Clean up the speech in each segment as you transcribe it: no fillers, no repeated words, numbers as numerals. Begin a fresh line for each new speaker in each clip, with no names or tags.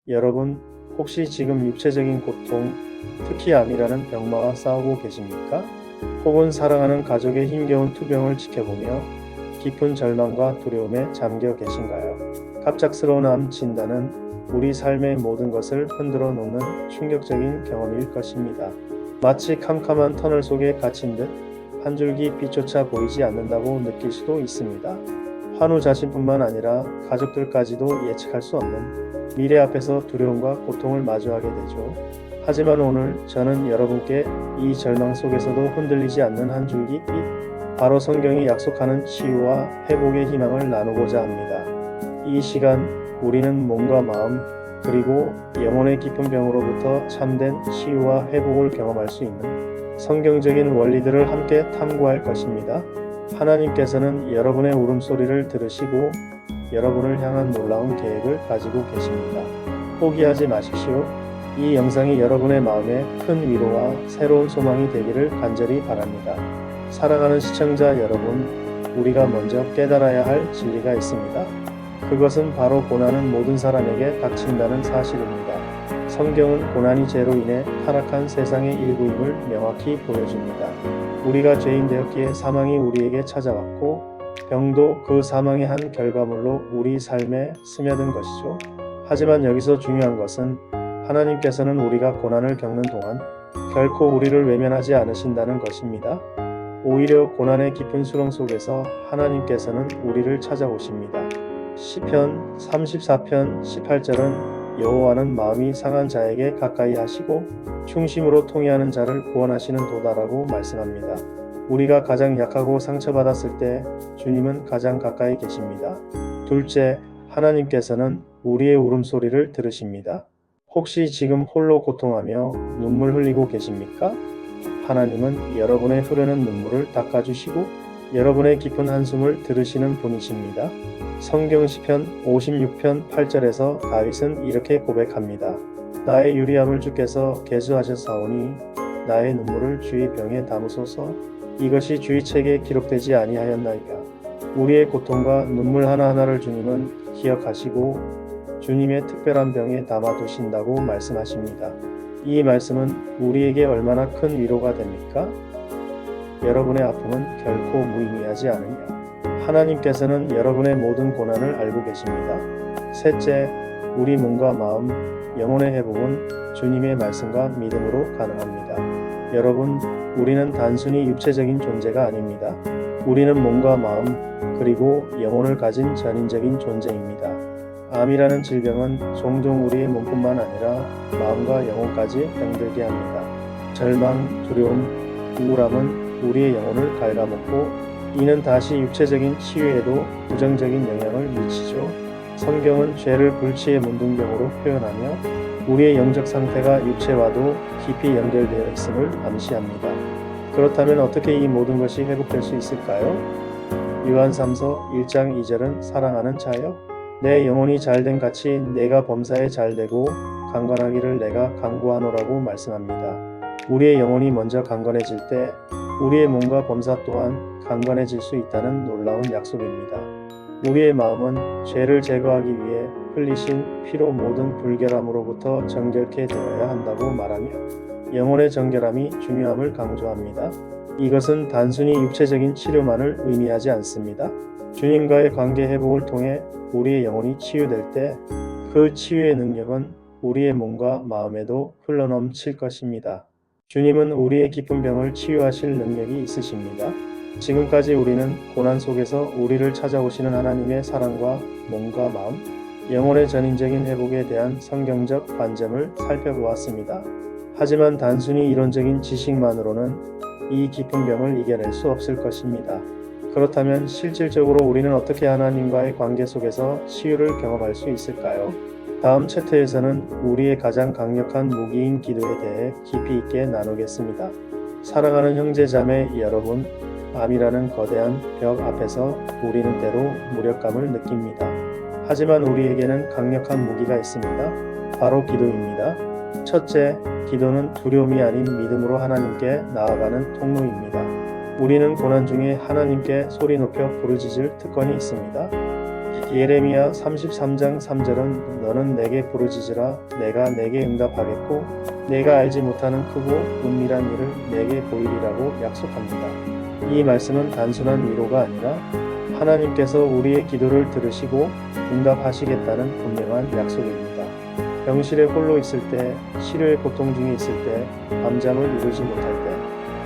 여러분, 혹시 지금 육체적인 고통, 특히 암이라는 병마와 싸우고 계십니까? 혹은 사랑하는 가족의 힘겨운 투병을 지켜보며 깊은 절망과 두려움에 잠겨 계신가요? 갑작스러운 암 진단은 우리 삶의 모든 것을 흔들어 놓는 충격적인 경험일 것입니다. 마치 캄캄한 터널 속에 갇힌 듯 한 줄기 빛조차 보이지 않는다고 느낄 수도 있습니다. 환우 자신뿐만 아니라 가족들까지도 예측할 수 없는 미래 앞에서 두려움과 고통을 마주하게 되죠. 하지만 오늘 저는 여러분께 이 절망 속에서도 흔들리지 않는 한 줄기 빛, 바로 성경이 약속하는 치유와 회복의 희망을 나누고자 합니다. 이 시간 우리는 몸과 마음 그리고 영혼의 깊은 병으로부터 참된 치유와 회복을 경험할 수 있는 성경적인 원리들을 함께 탐구할 것입니다. 하나님께서는 여러분의 울음소리를 들으시고 여러분을 향한 놀라운 계획을 가지고 계십니다. 포기하지 마십시오. 이 영상이 여러분의 마음에 큰 위로와 새로운 소망이 되기를 간절히 바랍니다. 사랑하는 시청자 여러분, 우리가 먼저 깨달아야 할 진리가 있습니다. 그것은 바로 고난은 모든 사람에게 닥친다는 사실입니다. 성경은 고난이 죄로 인해 타락한 세상의 일부임을 명확히 보여줍니다. 우리가 죄인 되었기에 사망이 우리에게 찾아왔고 병도 그 사망의 한 결과물로 우리 삶에 스며든 것이죠. 하지만 여기서 중요한 것은 하나님께서는 우리가 고난을 겪는 동안 결코 우리를 외면하지 않으신다는 것입니다. 오히려 고난의 깊은 수렁 속에서 하나님께서는 우리를 찾아오십니다. 시편 34편 18절은 여호와는 마음이 상한 자에게 가까이 하시고 충심으로 통회하는 자를 구원하시는 도다라고 말씀합니다. 우리가 가장 약하고 상처받았을 때 주님은 가장 가까이 계십니다. 둘째, 하나님께서는 우리의 울음소리를 들으십니다. 혹시 지금 홀로 고통하며 눈물 흘리고 계십니까? 하나님은 여러분의 흐르는 눈물을 닦아주시고 여러분의 깊은 한숨을 들으시는 분이십니다. 성경 시편 56편 8절에서 다윗은 이렇게 고백합니다. 나의 유리함을 주께서 계수하셨사오니 나의 눈물을 주의 병에 담으소서. 이것이 주의 책에 기록되지 아니하였나이까. 우리의 고통과 눈물 하나하나를 주님은 기억하시고 주님의 특별한 병에 담아두신다고 말씀하십니다. 이 말씀은 우리에게 얼마나 큰 위로가 됩니까? 여러분의 아픔은 결코 무의미하지 않으냐. 하나님께서는 여러분의 모든 고난을 알고 계십니다. 셋째, 우리 몸과 마음, 영혼의 회복은 주님의 말씀과 믿음으로 가능합니다. 여러분, 우리는 단순히 육체적인 존재가 아닙니다. 우리는 몸과 마음, 그리고 영혼을 가진 전인적인 존재입니다. 암이라는 질병은 종종 우리의 몸뿐만 아니라 마음과 영혼까지 병들게 합니다. 절망, 두려움, 우울함은 우리의 영혼을 갉아먹고 이는 다시 육체적인 치유에도 부정적인 영향을 미치죠. 성경은 죄를 불치의 문둥병으로 표현하며 우리의 영적 상태가 육체와도 깊이 연결되어 있음을 암시합니다. 그렇다면 어떻게 이 모든 것이 회복될 수 있을까요? 요한3서 1장 2절은 사랑하는 자여, 내 영혼이 잘된 같이 내가 범사에 잘되고 강건하기를 내가 간구하노라고 말씀합니다. 우리의 영혼이 먼저 강건해질 때 우리의 몸과 범사 또한 강건해질 수 있다는 놀라운 약속입니다. 우리의 마음은 죄를 제거하기 위해 흘리신 피로 모든 불결함으로부터 정결케 되어야 한다고 말하며 영혼의 정결함이 중요함을 강조합니다. 이것은 단순히 육체적인 치료만을 의미하지 않습니다. 주님과의 관계 회복을 통해 우리의 영혼이 치유될 때 그 치유의 능력은 우리의 몸과 마음에도 흘러넘칠 것입니다. 주님은 우리의 깊은 병을 치유하실 능력이 있으십니다. 지금까지 우리는 고난 속에서 우리를 찾아오시는 하나님의 사랑과 몸과 마음, 영혼의 전인적인 회복에 대한 성경적 관점을 살펴보았습니다. 하지만 단순히 이론적인 지식만으로는 이 깊은 병을 이겨낼 수 없을 것입니다. 그렇다면 실질적으로 우리는 어떻게 하나님과의 관계 속에서 치유를 경험할 수 있을까요? 다음 챕터에서는 우리의 가장 강력한 무기인 기도에 대해 깊이 있게 나누겠습니다. 사랑하는 형제자매 여러분, 암이라는 거대한 벽 앞에서 우리는 때로 무력감을 느낍니다. 하지만 우리에게는 강력한 무기가 있습니다. 바로 기도입니다. 첫째, 기도는 두려움이 아닌 믿음으로 하나님께 나아가는 통로입니다. 우리는 고난 중에 하나님께 소리 높여 부르짖을 특권이 있습니다. 예레미야 33장 3절은 너는 내게 부르짖으라 내가 내게 응답하겠고 내가 알지 못하는 크고 은밀한 일을 내게 보이리라고 약속합니다. 이 말씀은 단순한 위로가 아니라 하나님께서 우리의 기도를 들으시고 응답하시겠다는 분명한 약속입니다. 병실에 홀로 있을 때, 치료의 고통 중에 있을 때, 밤잠을 이루지 못할 때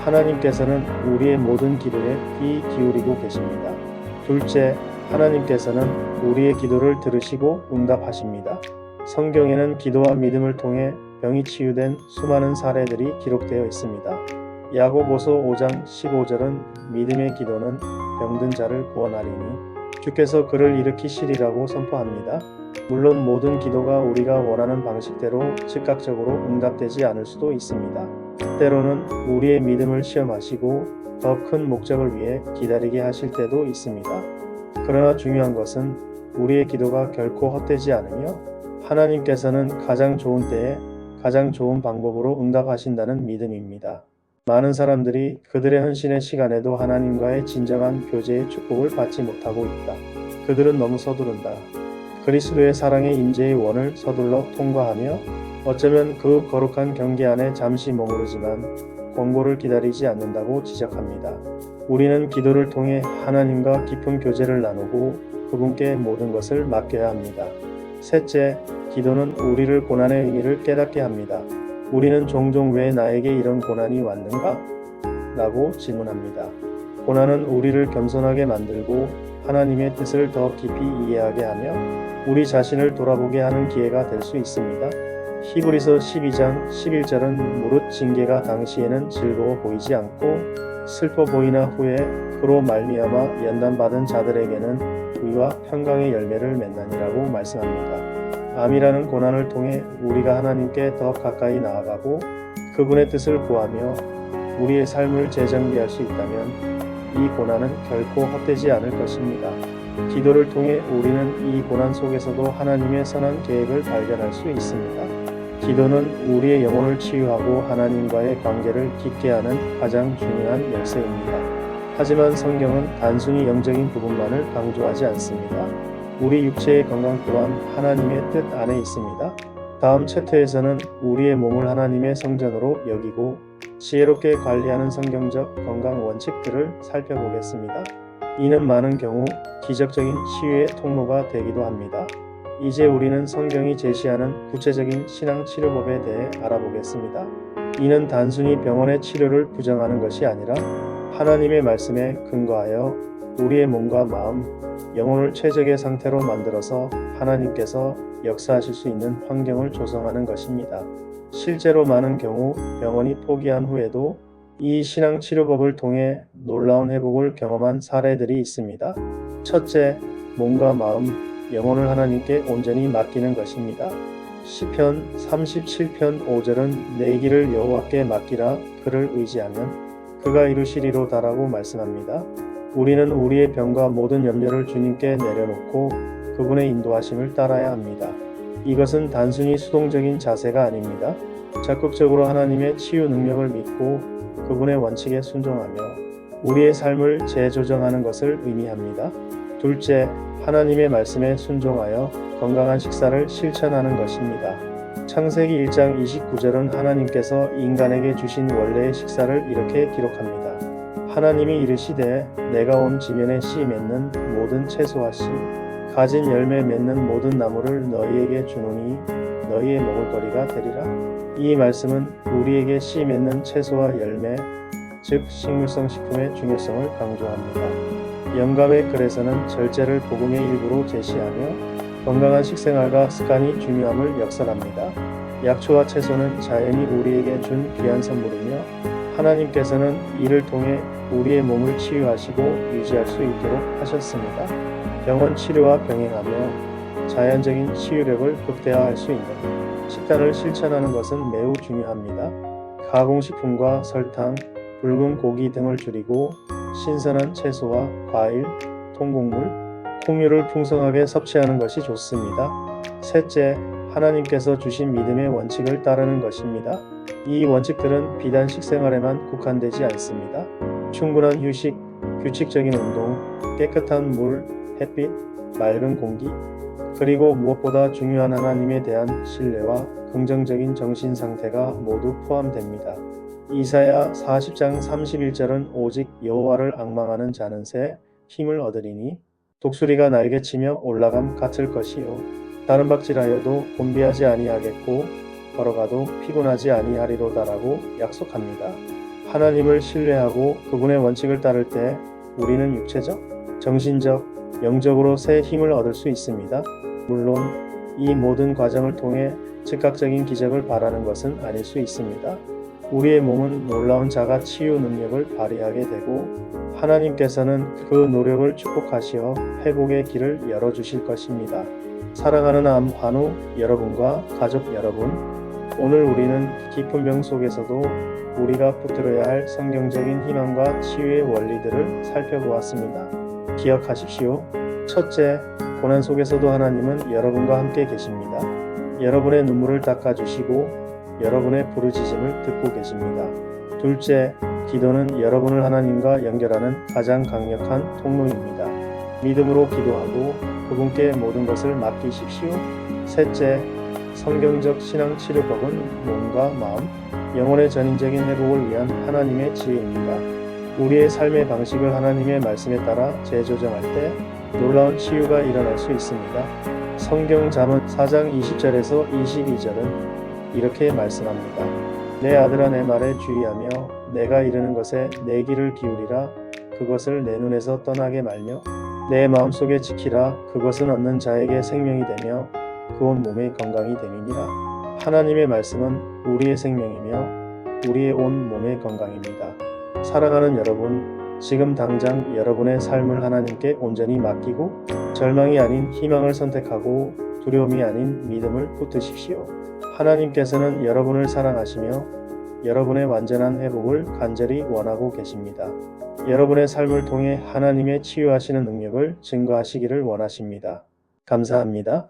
하나님께서는 우리의 모든 기도에 귀 기울이고 계십니다. 둘째, 하나님께서는 우리의 기도를 들으시고 응답하십니다. 성경에는 기도와 믿음을 통해 병이 치유된 수많은 사례들이 기록되어 있습니다. 야고보서 5장 15절은 믿음의 기도는 병든 자를 구원하리니 주께서 그를 일으키시리라고 선포합니다. 물론 모든 기도가 우리가 원하는 방식대로 즉각적으로 응답되지 않을 수도 있습니다. 때로는 우리의 믿음을 시험하시고 더 큰 목적을 위해 기다리게 하실 때도 있습니다. 그러나 중요한 것은 우리의 기도가 결코 헛되지 않으며 하나님께서는 가장 좋은 때에 가장 좋은 방법으로 응답하신다는 믿음입니다. 많은 사람들이 그들의 헌신의 시간에도 하나님과의 진정한 교제의 축복을 받지 못하고 있다. 그들은 너무 서두른다. 그리스도의 사랑의 임재의 원을 서둘러 통과하며 어쩌면 그 거룩한 경계 안에 잠시 머무르지만 권고를 기다리지 않는다고 지적합니다. 우리는 기도를 통해 하나님과 깊은 교제를 나누고 그분께 모든 것을 맡겨야 합니다. 셋째, 기도는 우리를 고난의 의미를 깨닫게 합니다. 우리는 종종 왜 나에게 이런 고난이 왔는가? 라고 질문합니다. 고난은 우리를 겸손하게 만들고 하나님의 뜻을 더 깊이 이해하게 하며 우리 자신을 돌아보게 하는 기회가 될 수 있습니다. 히브리서 12장 11절은 무릇 징계가 당시에는 즐거워 보이지 않고 슬퍼 보이나 후에 그로 말미암아 연단받은 자들에게는 의와 평강의 열매를 맺나니라고 말씀합니다. 암이라는 고난을 통해 우리가 하나님께 더 가까이 나아가고 그분의 뜻을 구하며 우리의 삶을 재정비할 수 있다면 이 고난은 결코 헛되지 않을 것입니다. 기도를 통해 우리는 이 고난 속에서도 하나님의 선한 계획을 발견할 수 있습니다. 기도는 우리의 영혼을 치유하고 하나님과의 관계를 깊게 하는 가장 중요한 열쇠입니다. 하지만 성경은 단순히 영적인 부분만을 강조하지 않습니다. 우리 육체의 건강 또한 하나님의 뜻 안에 있습니다. 다음 챕터에서는 우리의 몸을 하나님의 성전으로 여기고 지혜롭게 관리하는 성경적 건강 원칙들을 살펴보겠습니다. 이는 많은 경우 기적적인 치유의 통로가 되기도 합니다. 이제 우리는 성경이 제시하는 구체적인 신앙 치료법에 대해 알아보겠습니다. 이는 단순히 병원의 치료를 부정하는 것이 아니라 하나님의 말씀에 근거하여 우리의 몸과 마음, 영혼을 최적의 상태로 만들어서 하나님께서 역사하실 수 있는 환경을 조성하는 것입니다. 실제로 많은 경우 병원이 포기한 후에도 이 신앙 치료법을 통해 놀라운 회복을 경험한 사례들이 있습니다. 첫째, 몸과 마음, 영혼을 하나님께 온전히 맡기는 것입니다. 시편 37편 5절은 내 길을 여호와께 맡기라 그를 의지하면 그가 이루시리로다라고 말씀합니다. 우리는 우리의 병과 모든 염려를 주님께 내려놓고 그분의 인도하심을 따라야 합니다. 이것은 단순히 수동적인 자세가 아닙니다. 적극적으로 하나님의 치유 능력을 믿고 그분의 원칙에 순종하며 우리의 삶을 재조정하는 것을 의미합니다. 둘째, 하나님의 말씀에 순종하여 건강한 식사를 실천하는 것입니다. 창세기 1장 29절은 하나님께서 인간에게 주신 원래의 식사를 이렇게 기록합니다. 하나님이 이르시되 내가 온 지면에 씨 맺는 모든 채소와 씨 가진 열매 맺는 모든 나무를 너희에게 주노니 너희의 먹을거리가 되리라. 이 말씀은 우리에게 씨 맺는 채소와 열매, 즉 식물성 식품의 중요성을 강조합니다. 영감의 글에서는 절제를 복음의 일부로 제시하며 건강한 식생활과 습관이 중요함을 역설합니다. 약초와 채소는 자연이 우리에게 준 귀한 선물이며 하나님께서는 이를 통해 우리의 몸을 치유하시고 유지할 수 있도록 하셨습니다. 병원 치료와 병행하며 자연적인 치유력을 극대화할 수 있는 식단을 실천하는 것은 매우 중요합니다. 가공식품과 설탕, 붉은 고기 등을 줄이고 신선한 채소와 과일, 통곡물, 콩류를 풍성하게 섭취하는 것이 좋습니다. 셋째, 하나님께서 주신 믿음의 원칙을 따르는 것입니다. 이 원칙들은 비단 식생활에만 국한되지 않습니다. 충분한 휴식, 규칙적인 운동, 깨끗한 물, 햇빛, 맑은 공기, 그리고 무엇보다 중요한 하나님에 대한 신뢰와 긍정적인 정신 상태가 모두 포함됩니다. 이사야 40장 31절은 오직 여호와를 앙망하는 자는 새 힘을 얻으리니 독수리가 날개치며 올라감 같을 것이요 다른 박질하여도 곤비하지 아니하겠고 걸어가도 피곤하지 아니하리로다라고 약속합니다. 하나님을 신뢰하고 그분의 원칙을 따를 때 우리는 육체적, 정신적, 영적으로 새 힘을 얻을 수 있습니다. 물론 이 모든 과정을 통해 즉각적인 기적을 바라는 것은 아닐 수 있습니다. 우리의 몸은 놀라운 자가 치유 능력을 발휘하게 되고 하나님께서는 그 노력을 축복하시어 회복의 길을 열어주실 것입니다. 사랑하는 암 환우 여러분과 가족 여러분, 오늘 우리는 깊은 병 속에서도 우리가 붙들어야 할 성경적인 희망과 치유의 원리들을 살펴보았습니다. 기억하십시오. 첫째, 고난 속에서도 하나님은 여러분과 함께 계십니다. 여러분의 눈물을 닦아주시고 여러분의 부르짖음을 듣고 계십니다. 둘째, 기도는 여러분을 하나님과 연결하는 가장 강력한 통로입니다. 믿음으로 기도하고 그분께 모든 것을 맡기십시오. 셋째, 성경적 신앙 치료법은 몸과 마음, 영혼의 전인적인 회복을 위한 하나님의 지혜입니다. 우리의 삶의 방식을 하나님의 말씀에 따라 재조정할 때 놀라운 치유가 일어날 수 있습니다. 성경 잠언 4장 20절에서 22절은 이렇게 말씀합니다. 내 아들아 내 말에 주의하며 내가 이르는 것에 내 귀를 기울이라. 그것을 내 눈에서 떠나게 말며 내 마음속에 지키라. 그것은 얻는 자에게 생명이 되며 그 온 몸의 건강이 됨이니라. 하나님의 말씀은 우리의 생명이며 우리의 온 몸의 건강입니다. 사랑하는 여러분, 지금 당장 여러분의 삶을 하나님께 온전히 맡기고 절망이 아닌 희망을 선택하고 두려움이 아닌 믿음을 붙드십시오. 하나님께서는 여러분을 사랑하시며 여러분의 완전한 회복을 간절히 원하고 계십니다. 여러분의 삶을 통해 하나님의 치유하시는 능력을 증거하시기를 원하십니다. 감사합니다.